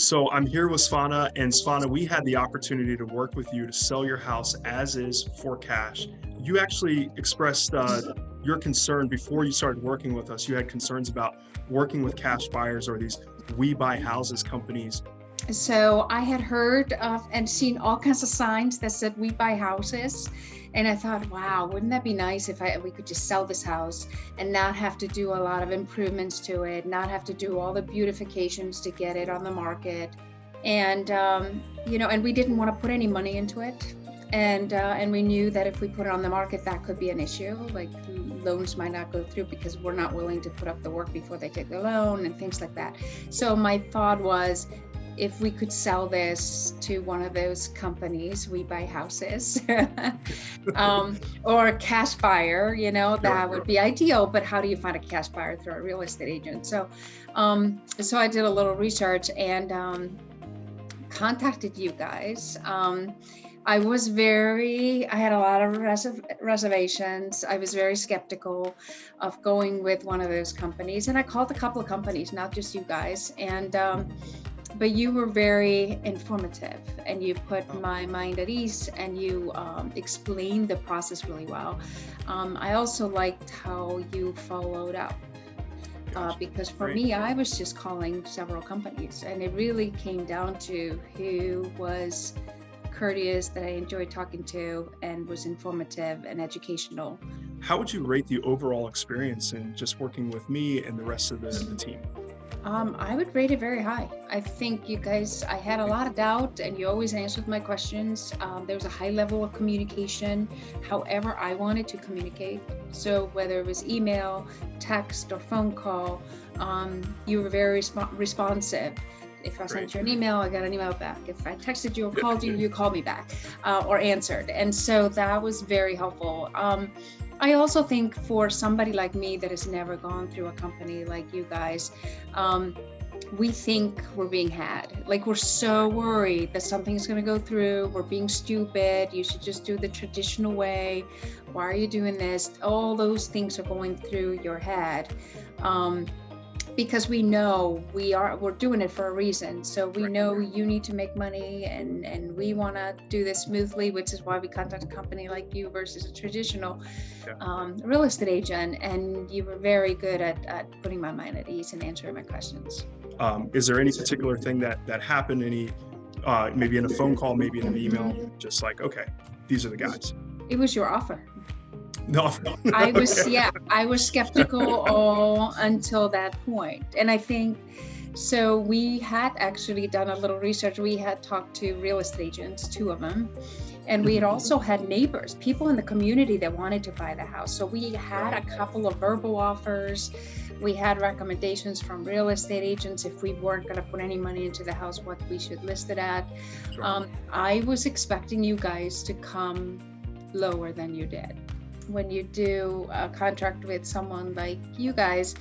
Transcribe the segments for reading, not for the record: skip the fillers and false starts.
So I'm here with Svana, and Svana, we had the opportunity to work with you to sell your house as is for cash. You actually expressed your concern before you started working with us. You had concerns about working with cash buyers or these we buy houses companies. So I had heard of and seen all kinds of signs that said we buy houses. And I thought, wow, wouldn't that be nice if we could just sell this house and not have to do a lot of improvements to it, not have to do all the beautifications to get it on the market. And, and we didn't want to put any money into it. And we knew that if we put it on the market, that could be an issue. Like loans might not go through because we're not willing to put up the work before they take the loan and things like that. So my thought was, if we could sell this to one of those companies, we buy houses, or a cash buyer, that would be ideal. But how do you find a cash buyer through a real estate agent? So I did a little research and contacted you guys. I had a lot of reservations. I was very skeptical of going with one of those companies. And I called a couple of companies, not just you guys. But you were very informative and you put my mind at ease and you explained the process really well. I also liked how you followed up because for me, I was just calling several companies and it really came down to who was courteous, that I enjoyed talking to, and was informative and educational. How would you rate the overall experience in just working with me and the rest of the team? I would rate it very high. I think you guys, I had a lot of doubt and you always answered my questions. There was a high level of communication, however I wanted to communicate. So whether it was email, text, or phone call, you were very responsive. If I sent you an email, I got an email back. If I texted you or called you, you called me back or answered. And so that was very helpful. I also think for somebody like me that has never gone through a company like you guys, we think we're being had. Like we're so worried that something's going to go through. We're being stupid. You should just do the traditional way. Why are you doing this? All those things are going through your head. Because we know we're doing it for a reason. So we know you need to make money and we want to do this smoothly, which is why we contact a company like you versus a traditional real estate agent. And you were very good at putting my mind at ease and answering my questions. Is there any particular thing that happened, maybe in a phone call, maybe in an email, just like, okay, these are the guys? It was your offer. No. I was skeptical all until that point. And I think, so we had actually done a little research. We had talked to real estate agents, 2 of them. And we had also had neighbors, people in the community that wanted to buy the house. So we had a couple of verbal offers. We had recommendations from real estate agents if we weren't going to put any money into the house, what we should list it at. Sure. I was expecting you guys to come lower than you did. When you do a contract with someone like you guys,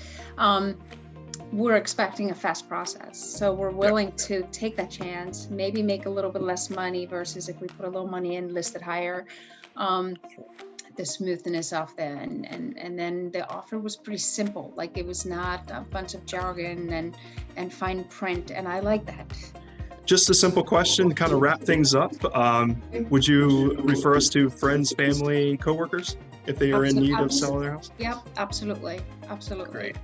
we're expecting a fast process. So we're willing to take that chance, maybe make a little bit less money versus if we put a little money in, list it higher. The smoothness of that. And then the offer was pretty simple. Like it was not a bunch of jargon and fine print. And I like that. Just a simple question to kind of wrap things up. Would you refer us to friends, family, coworkers if they are in need of selling their house? Yep, absolutely. Great.